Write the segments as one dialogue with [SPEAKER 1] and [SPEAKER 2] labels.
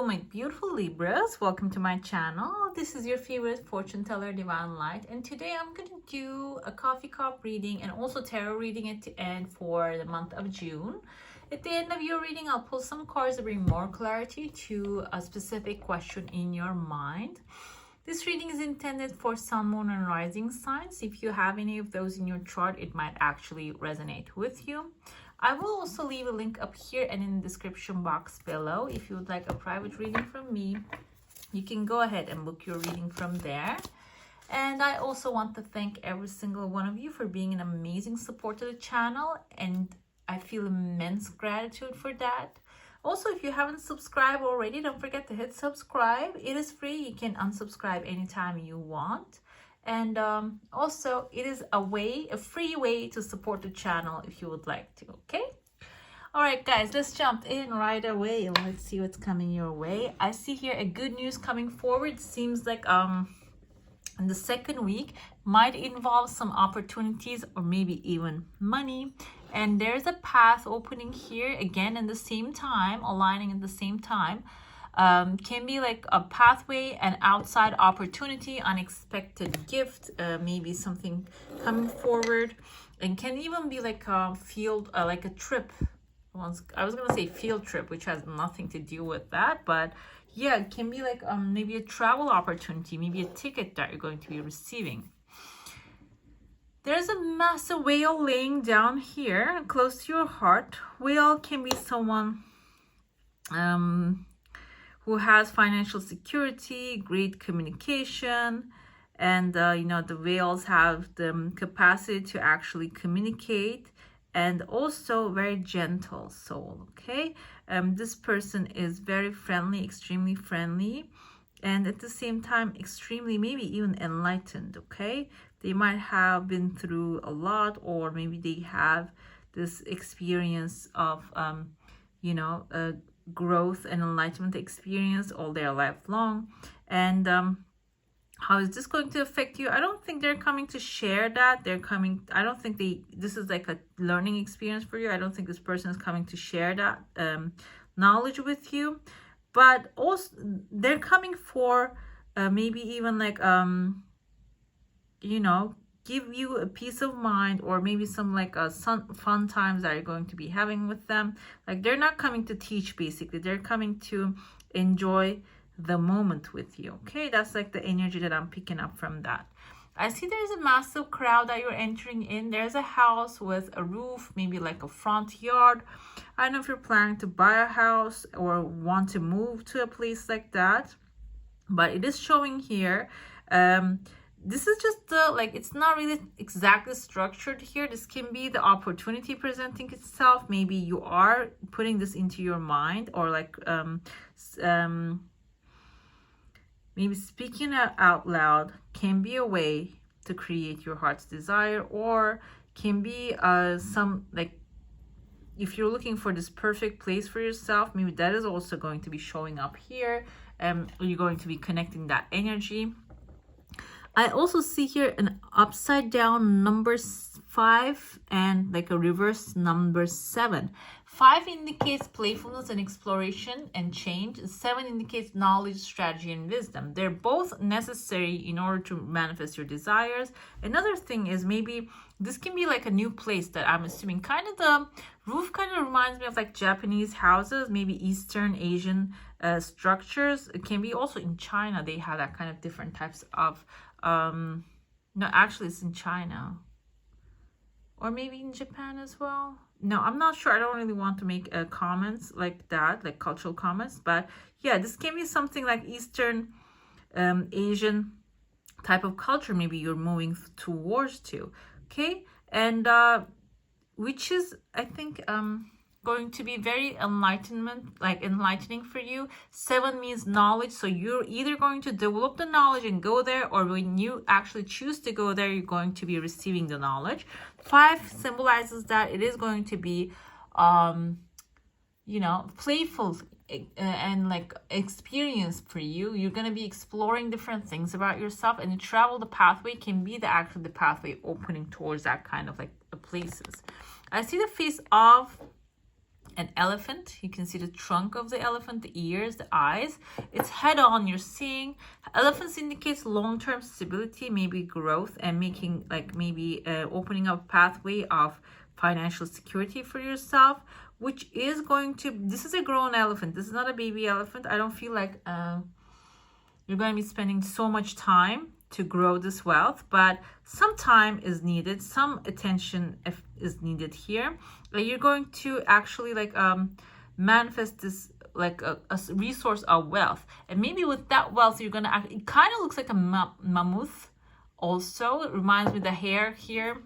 [SPEAKER 1] Hello my beautiful Libras, welcome to my channel. This is your favorite fortune teller, Divine Light, and today I'm going to do a coffee cup reading and also tarot reading at the end for the month of June. At the end of your reading, I'll pull some cards to bring more clarity to a specific question in your mind. This reading is intended for sun, moon, and rising signs. If you have any of those in your chart, it might actually resonate with you. I will also leave a link up here and in the description box below. If you would like a private reading from me, you can go ahead and book your reading from there. And I also want to thank every single one of you for being an amazing support to the channel, and I feel immense gratitude for that. Also, if you haven't subscribed already, don't forget to hit subscribe. It is free. You can unsubscribe anytime you want. And also, it is a free way to support the channel if you would like to, okay? All right, guys, let's jump in right away. Let's see what's coming your way. I see here a good news coming forward. Seems like in the second week might involve some opportunities or maybe even money. And there's a path opening here again in the same time, aligning at the same time. Can be like a pathway, an outside opportunity, unexpected gift, maybe something coming forward, and can even be like a field, like a trip. I was gonna say field trip, which has nothing to do with that, but yeah, it can be like maybe a travel opportunity, maybe a ticket that you're going to be receiving. There's a massive whale laying down here close to your heart. Whale can be someone who has financial security, great communication, and you know, the whales have the capacity to actually communicate, and also very gentle soul. Okay, this person is very friendly, extremely friendly, and at the same time extremely, maybe even enlightened. Okay, they might have been through a lot, or maybe they have this experience of you know, growth and enlightenment experience all their life long. And how is this going to affect you? I don't think they're coming to share that. I don't think this is like a learning experience for you. I don't think this person is coming to share that knowledge with you, but also they're coming for maybe even like you know, give you a peace of mind, or maybe some like fun times that you're going to be having with them. Like, they're not coming to teach, basically. They're coming to enjoy the moment with you. Okay, that's like the energy that I'm picking up from that. I see there's a massive crowd that you're entering in. There's a house with a roof, maybe like a front yard. I don't know if you're planning to buy a house or want to move to a place like that, but it is showing here. This is just the, like, it's not really exactly structured here. This can be the opportunity presenting itself. Maybe you are putting this into your mind, or like maybe speaking out loud can be a way to create your heart's desire, or can be some, like, if you're looking for this perfect place for yourself, maybe that is also going to be showing up here. You're going to be connecting that energy. I also see here an upside down number 5 and like a reverse number 7. 5 indicates playfulness and exploration and change. 7 indicates knowledge, strategy, and wisdom. They're both necessary in order to manifest your desires. Another thing is, maybe this can be like a new place that I'm assuming. Kind of the roof kind of reminds me of like Japanese houses, maybe Eastern Asian structures. It can be also in China. They have that kind of different types of no, actually it's in China, or maybe in Japan as well. No, I'm not sure. I don't really want to make comments like that, like cultural comments, but yeah, this can be something like Eastern Asian type of culture maybe you're moving towards to. Okay, and which is, I think, going to be very enlightening for you. 7 means knowledge, so you're either going to develop the knowledge and go there, or when you actually choose to go there, you're going to be receiving the knowledge. 5 symbolizes that it is going to be you know, playful and like experience for you. You're going to be exploring different things about yourself, and the travel, the pathway can be the pathway opening towards that kind of like places. I see the face of an elephant. You can see the trunk of the elephant, the ears, the eyes. It's head on, you're seeing. Elephants indicates long-term stability, maybe growth, and making like maybe opening up a pathway of financial security for yourself, which is going to, this is a grown elephant. This is not a baby elephant. I don't feel like you're going to be spending so much time to grow this wealth, but some time is needed, some attention is needed here. You're going to actually like manifest this like a resource of wealth, and maybe with that wealth you're gonna act, it kind of looks like a mammoth also. It reminds me of the hair here.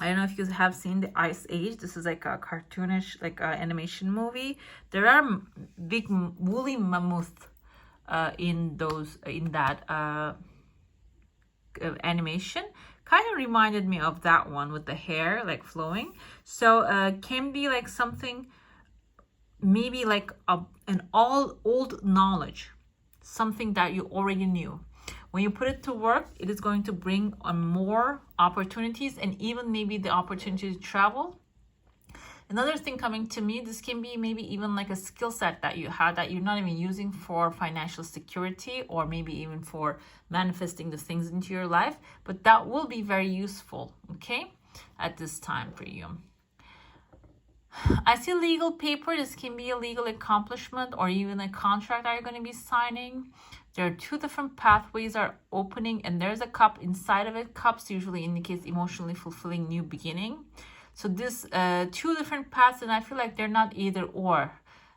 [SPEAKER 1] I don't know if you have seen the Ice Age. This is like a cartoonish like animation movie. There are big woolly mammoths in that animation. Kind of reminded me of that one with the hair like flowing. So can be like something, maybe like an old knowledge, something that you already knew. When you put it to work, it is going to bring more opportunities, and even maybe the opportunity to travel. Another thing coming to me, this can be maybe even like a skill set that you have that you're not even using for financial security, or maybe even for manifesting the things into your life, but that will be very useful, okay, at this time for you. I see legal paper. This can be a legal accomplishment or even a contract that you're going to be signing. There are two different pathways are opening, and there's a cup inside of it. Cups usually indicates emotionally fulfilling new beginning. So this two different paths, and I feel like they're not either or.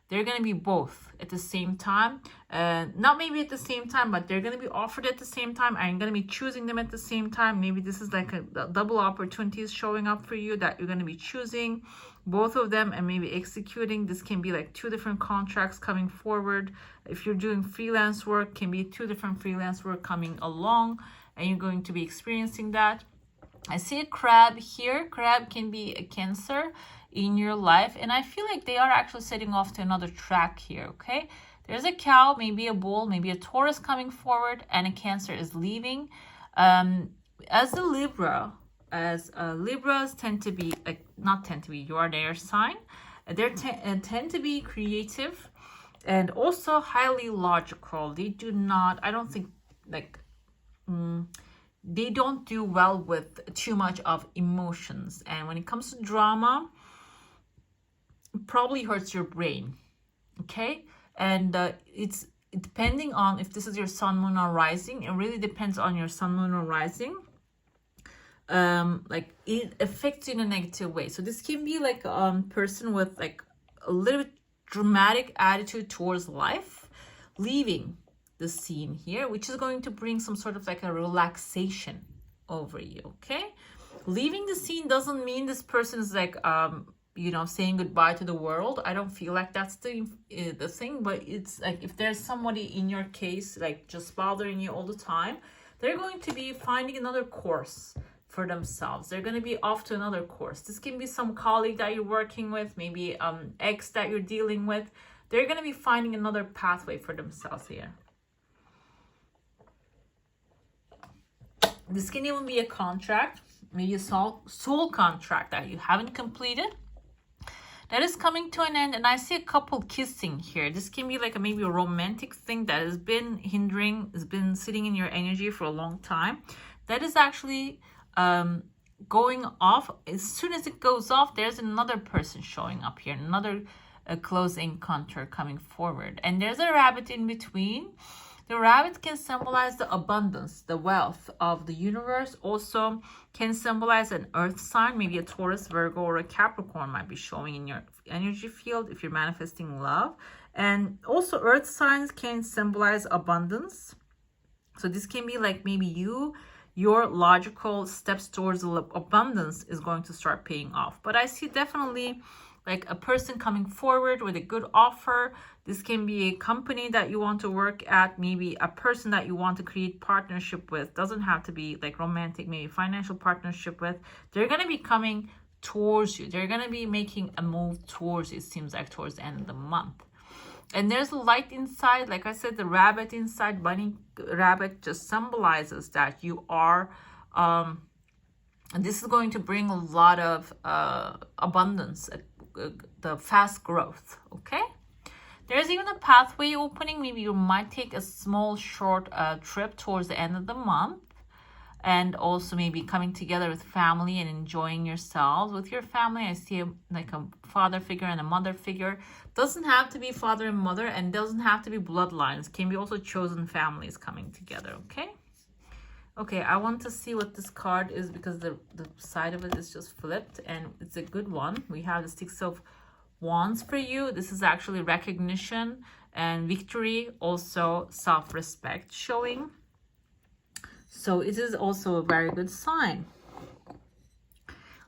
[SPEAKER 1] They're going to be both at the same time. Not maybe at the same time, but they're going to be offered at the same time. I'm going to be choosing them at the same time. Maybe this is like a double opportunities showing up for you that you're going to be choosing both of them and maybe executing. This can be like two different contracts coming forward. If you're doing freelance work, can be two different freelance work coming along, and you're going to be experiencing that. I see a crab here. Crab can be a Cancer in your life, and I feel like they are actually setting off to another track here, okay? There's a cow, maybe a bull, maybe a Taurus coming forward, and a Cancer is leaving. As a Libra, Libras tend to be, you are their sign. They tend to be creative and also highly logical. They do not, I don't think, like, they don't do well with too much of emotions. And when it comes to drama, it probably hurts your brain, okay? And it's depending on if this is your sun, moon, or rising. It really depends on your sun, moon, or rising. Like it affects you in a negative way. So this can be like a person with like a little bit dramatic attitude towards life, leaving the scene here, which is going to bring some sort of like a relaxation over you, okay? Leaving the scene doesn't mean this person is like you know, saying goodbye to the world. I don't feel like that's the thing, but it's like if there's somebody in your case like just bothering you all the time, they're going to be finding another course for themselves. They're going to be off to another course. This can be some colleague that you're working with, maybe ex that you're dealing with. They're going to be finding another pathway for themselves here. This can even be a contract, maybe a soul contract that you haven't completed, that is coming to an end. And I see a couple kissing here. This can be like maybe a romantic thing that has been hindering, has been sitting in your energy for a long time. That is actually going off. As soon as it goes off, there's another person showing up here, another close encounter coming forward. And there's a rabbit in between. The rabbit can symbolize the abundance, the wealth of the universe. Also can symbolize an earth sign, maybe a Taurus, Virgo, or a Capricorn might be showing in your energy field if you're manifesting love. And also earth signs can symbolize abundance. So this can be like maybe your logical steps towards abundance is going to start paying off. But I see definitely like a person coming forward with a good offer. This can be a company that you want to work at, maybe a person that you want to create partnership with. Doesn't have to be like romantic, maybe financial partnership with. They're going to be coming towards you. They're going to be making a move towards you, it seems like, towards the end of the month. And there's a light inside. Like I said, the rabbit inside, bunny rabbit, just symbolizes that you are and this is going to bring a lot of abundance, the fast growth, okay? There's even a pathway opening. Maybe you might take a small short trip towards the end of the month, and also maybe coming together with family and enjoying yourselves with your family. I see like a father figure and a mother figure. Doesn't have to be father and mother, and doesn't have to be bloodlines. Can be also chosen families coming together, okay? Okay, I want to see what this card is because the side of it is just flipped, and it's a good one. We have the Six of Wands for you. This is actually recognition and victory, also self-respect showing. So it is also a very good sign.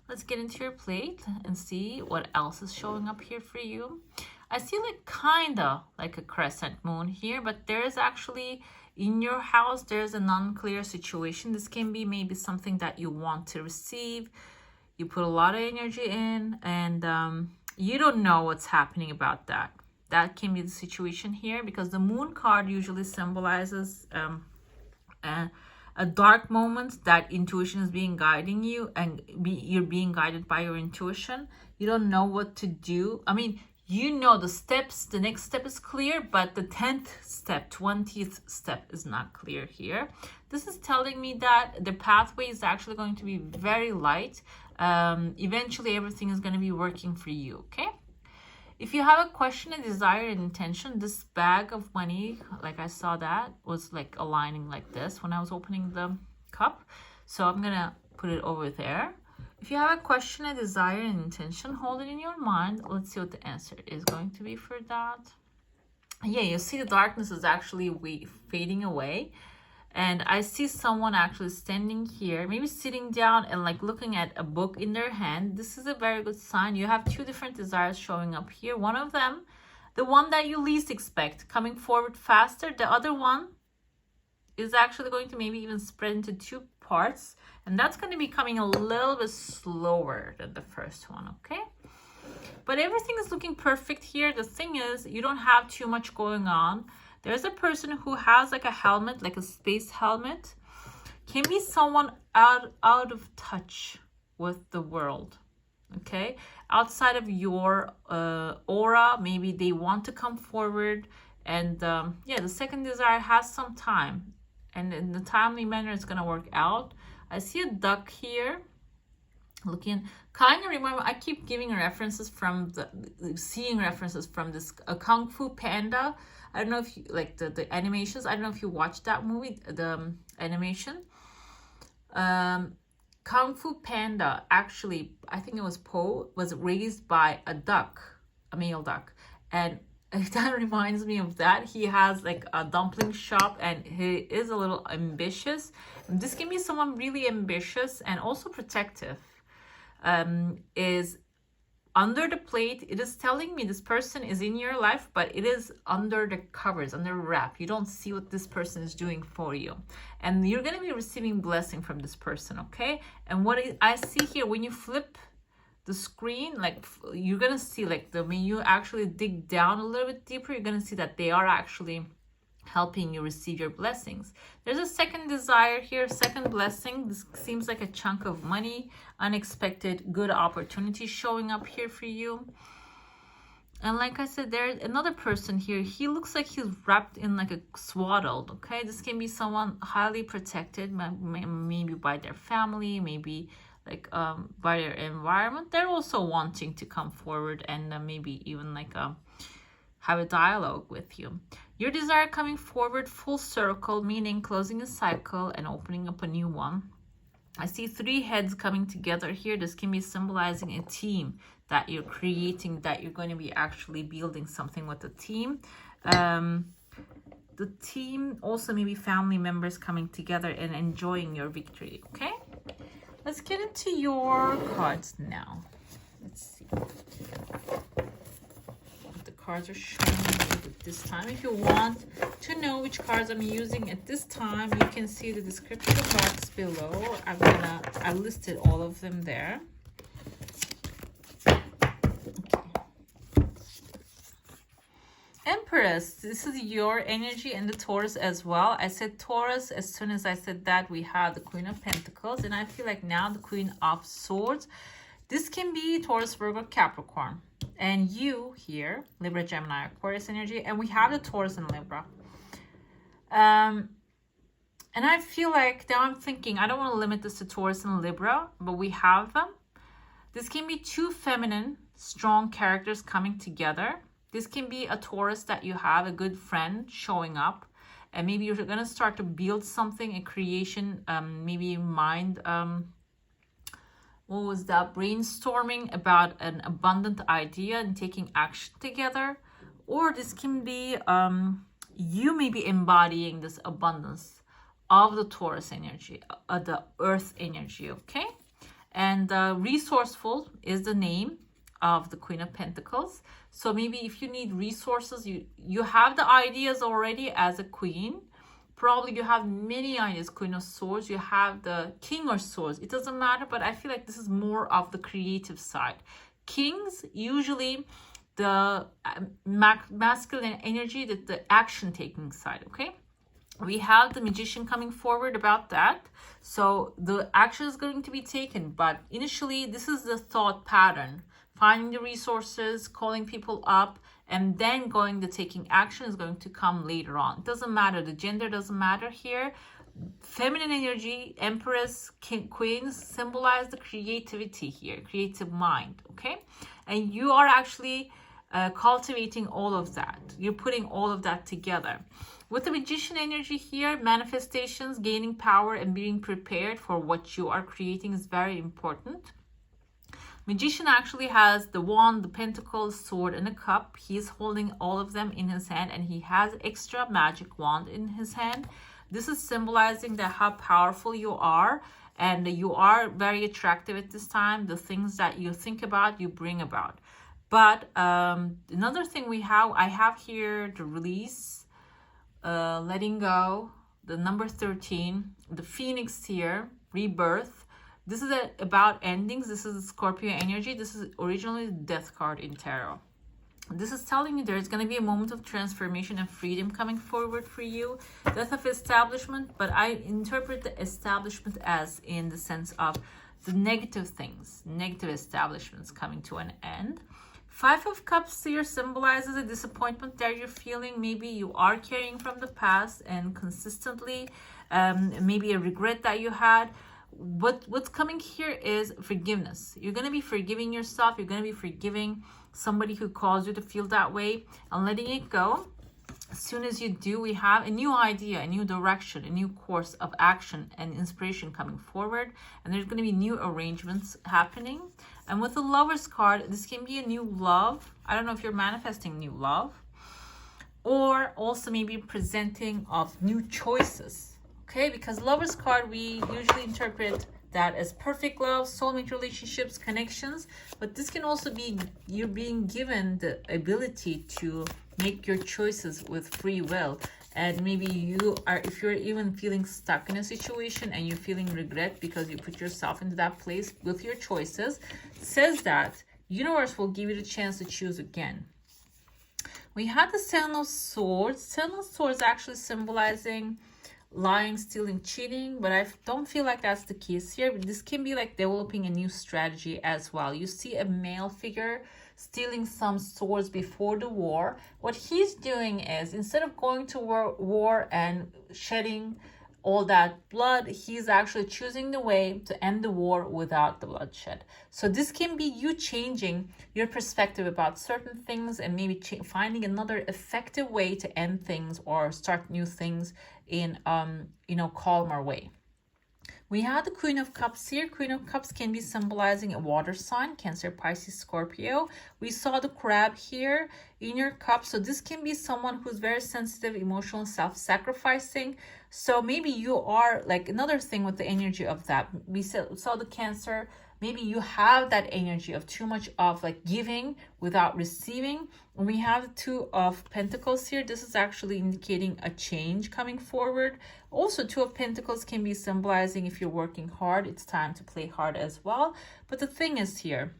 [SPEAKER 1] Let's get into your plate and see what else is showing up here for you. I see like kinda like a crescent moon here, but there is actually in your house, there's an unclear situation. This can be maybe something that you want to receive. You put a lot of energy in, and you don't know what's happening about that. That can be the situation here, because the moon card usually symbolizes a dark moment that intuition is being guiding you, and you're being guided by your intuition. You don't know what to do. I mean, you know the steps, the next step is clear, but the 10th step, 20th step is not clear here. This is telling me that the pathway is actually going to be very light. Eventually everything is going to be working for you, okay? If you have a question, a desire, and intention, this bag of money, like I saw that, was like aligning like this when I was opening the cup. So I'm going to put it over there. If you have a question, a desire, and intention, hold it in your mind. Let's see what the answer is going to be for that. Yeah, you see the darkness is actually fading away. And I see someone actually standing here, maybe sitting down and like looking at a book in their hand. This is a very good sign. You have two different desires showing up here. One of them, the one that you least expect, coming forward faster. The other one is actually going to maybe even spread into two parts. And that's going to be coming a little bit slower than the first one, okay? But everything is looking perfect here. The thing is, you don't have too much going on. There's a person who has like a helmet, like a space helmet. Can be someone out of touch with the world, okay? Outside of your aura, maybe they want to come forward. And yeah, the second desire has some time. And in the timely manner, it's going to work out. I see a duck here. Looking, kind of remember, I keep giving references from seeing references from this Kung Fu Panda. I don't know if you like the animations. I don't know if you watched that movie, the animation. Kung Fu Panda, actually, I think it was Po, was raised by a duck, a male duck. And that reminds me of that. He has like a dumpling shop, and he is a little ambitious. This can be someone really ambitious and also protective. Is under the plate. It is telling me this person is in your life, but it is under the covers, under wrap. You don't see what this person is doing for you, and you're going to be receiving blessing from this person, okay? And what I see here, when you flip the screen, like you're going to see like when you actually dig down a little bit deeper, you're going to see that they are actually helping you receive your blessings. There's a second desire here, second blessing. This seems like a chunk of money, unexpected good opportunity showing up here for you. And like I said, there's another person here. He looks like he's wrapped in like a swaddled, okay? This can be someone highly protected, maybe by their family, maybe like by their environment. They're also wanting to come forward and maybe even like have a dialogue with you. Your desire coming forward full circle, meaning closing a cycle and opening up a new one. I see three heads coming together here. This can be symbolizing a team that you're creating, that you're going to be actually building something with the team. The team, also maybe family members coming together and enjoying your victory, okay? Let's get into your cards now. Let's see what the cards are showing at this time. If you want to know which cards I'm using at this time, you can see the description box below. I listed all of them there. Empress, this is your energy, and the Taurus as well. I said Taurus. As soon as I said that, we have the Queen of Pentacles, and I feel like now the Queen of Swords. This can be Taurus, Virgo, Capricorn. and you here, Libra, Gemini, Aquarius energy, and we have the Taurus and Libra. And I feel like now I'm thinking, I don't want to limit this to Taurus and Libra, but we have them. This can be two feminine, strong characters coming together. This can be a Taurus that you have, a good friend showing up, and maybe you're going to start to build something, a creation, maybe mind, what was that, brainstorming about an abundant idea and taking action together. Or this can be you may be embodying this abundance of the Taurus energy, the earth energy, okay? And resourceful is the name of the Queen of Pentacles. So maybe if you need resources, you have the ideas already as a queen. Probably you have many ideas, Queen of Swords. You have the King of Swords. It doesn't matter, but I feel like this is more of the creative side. Kings, usually the masculine energy, the action-taking side, okay? We have the Magician coming forward about that. So the action is going to be taken, but initially this is the thought pattern. Finding the resources, calling people up, and then going to taking action is going to come later on. It doesn't matter. The gender doesn't matter here. Feminine energy, Empress, Queens symbolize the creativity here, creative mind, okay? And you are actually cultivating all of that. You're putting all of that together. With the Magician energy here, manifestations, gaining power, and being prepared for what you are creating is very important. Magician actually has the wand, the pentacles, sword, and a cup. He's holding all of them in his hand, and he has extra magic wand in his hand. This is symbolizing that how powerful you are, and you are very attractive at this time. The things that you think about, you bring about. But another thing I have here the release, letting go, the number 13, the Phoenix here, rebirth. This is about endings. This is Scorpio energy. This is originally the Death card in tarot. This is telling you there's going to be a moment of transformation and freedom coming forward for you. Death of establishment, but I interpret the establishment as in the sense of the negative things, negative establishments coming to an end. Five of Cups here symbolizes a disappointment that you're feeling. Maybe you are carrying from the past and consistently, maybe a regret that you had. What's coming here is forgiveness. You're going to be forgiving yourself. You're going to be forgiving somebody who caused you to feel that way and letting it go. As soon as you do, we have a new idea, a new direction, a new course of action and inspiration coming forward. And there's going to be new arrangements happening. And with the Lover's card, this can be a new love. I don't know if you're manifesting new love, or also maybe presenting of new choices. Okay, because Lover's card, we usually interpret that as perfect love, soulmate relationships, connections. But this can also be you're being given the ability to make your choices with free will. And maybe you are, if you're even feeling stuck in a situation and you're feeling regret because you put yourself into that place with your choices, it says that universe will give you the chance to choose again. We had the Seven of Swords. Seven of Swords actually symbolizing lying, stealing, cheating, but I don't feel like that's the case here. This can be like developing a new strategy as well. You see a male figure stealing some swords before the war. What he's doing is, instead of going to war and shedding all that blood, he's actually choosing the way to end the war without the bloodshed. So this can be you changing your perspective about certain things and maybe finding another effective way to end things or start new things in calmer way. We have the Queen of Cups here. Queen of Cups can be symbolizing a water sign, Cancer, Pisces, Scorpio. We saw the crab here in your cup. So this can be someone who's very sensitive, emotional, self-sacrificing. So maybe you are, like, another thing with the energy of that. We saw the Cancer. Maybe you have that energy of too much of like giving without receiving. When we have the Two of Pentacles here, this is actually indicating a change coming forward. Also, Two of Pentacles can be symbolizing if you're working hard, it's time to play hard as well. But the thing is here,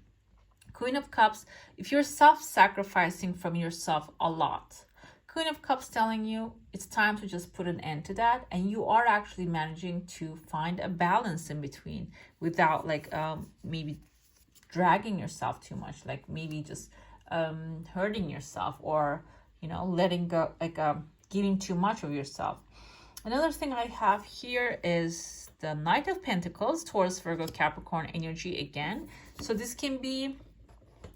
[SPEAKER 1] Queen of Cups, if you're self-sacrificing from yourself a lot, Queen of Cups telling you it's time to just put an end to that, and you are actually managing to find a balance in between without like maybe dragging yourself too much, like maybe just hurting yourself, or letting go, like giving too much of yourself. Another thing I have here is the Knight of Pentacles, Taurus, Virgo, Capricorn energy again. So this can be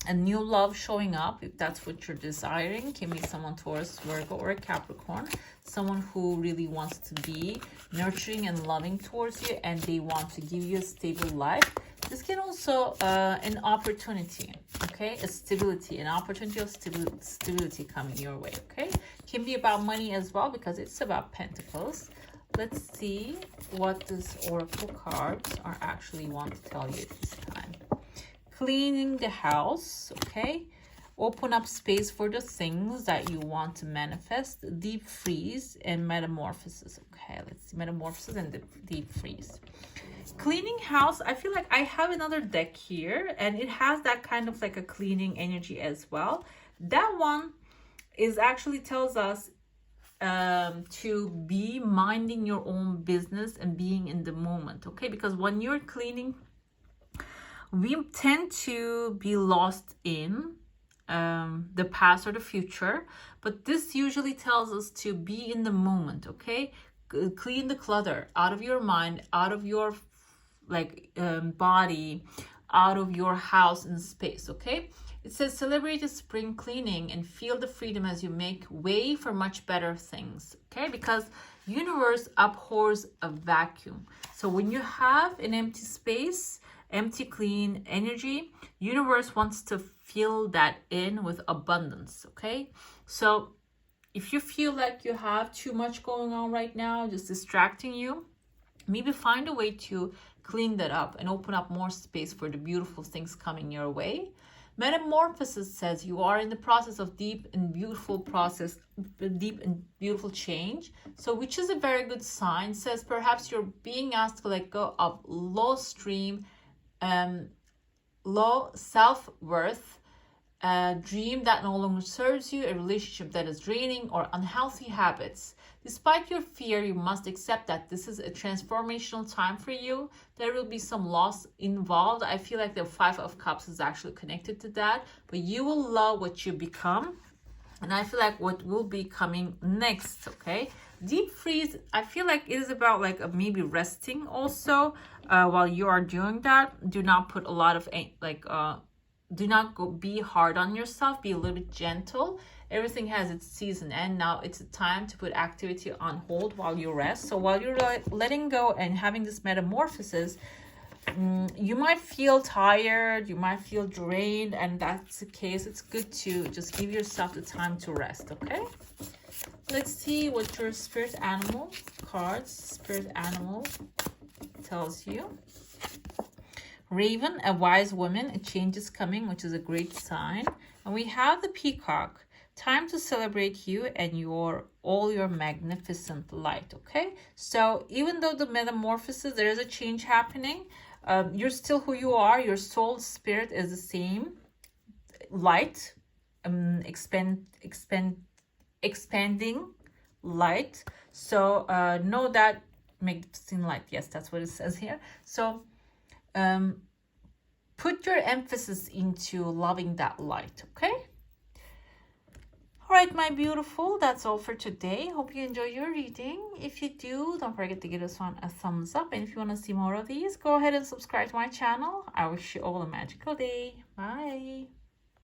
[SPEAKER 1] a new love showing up, if that's what you're desiring. Can be someone Taurus, Virgo, or Capricorn, someone who really wants to be nurturing and loving towards you, and they want to give you a stable life. This can also an opportunity, okay, a stability, an opportunity of stability coming your way, okay. Can be about money as well, because it's about Pentacles. Let's see what this oracle cards are actually want to tell you this time. Cleaning the house, okay. Open up space for the things that you want to manifest. Deep freeze and metamorphosis. Okay, let's see. Metamorphosis and the deep freeze. Cleaning house, I feel like I have another deck here, and it has that kind of like a cleaning energy as well. That one is actually tells us to be minding your own business and being in the moment, okay. Because when you're cleaning, we tend to be lost in the past or the future, but this usually tells us to be in the moment, okay. Clean the clutter out of your mind, out of your body, out of your house and space, okay. It says celebrate the spring cleaning and feel the freedom as you make way for much better things, okay. Because universe abhors a vacuum. So when you have an empty space, empty clean energy, universe wants to fill that in with abundance, okay. So if you feel like you have too much going on right now, just distracting you, maybe find a way to clean that up and open up more space for the beautiful things coming your way. Metamorphosis says you are in the process of deep and beautiful change. So which is a very good sign. Says perhaps you're being asked to let go of low self-worth, a dream that no longer serves you, a relationship that is draining, or unhealthy habits. Despite your fear, you must accept that this is a transformational time for you. There will be some loss involved. I feel like the Five of Cups is actually connected to that, but you will love what you become. And I feel like what will be coming next, okay? Deep freeze, I feel like it is about like maybe resting also while you are doing that. Do not put a lot of do not be hard on yourself. Be a little bit gentle. Everything has its season, and now it's a time to put activity on hold while you rest. So while you're letting go and having this metamorphosis, you might feel tired, you might feel drained, and that's the case. It's good to just give yourself the time to rest, okay? Let's see what your spirit animal tells you. Raven, a wise woman, a change is coming, which is a great sign. And we have the peacock. Time to celebrate you and all your magnificent light, okay? So even though the metamorphosis, there is a change happening, you're still who you are. Your soul spirit is the same. Light, expanding light. So know that magnificent light. Yes, that's what it says here. So put your emphasis into loving that light, okay? All right, my beautiful, that's all for today. Hope you enjoy your reading. If you do, don't forget to give this one a thumbs up. And if you want to see more of these, go ahead and subscribe to my channel. I wish you all a magical day. Bye.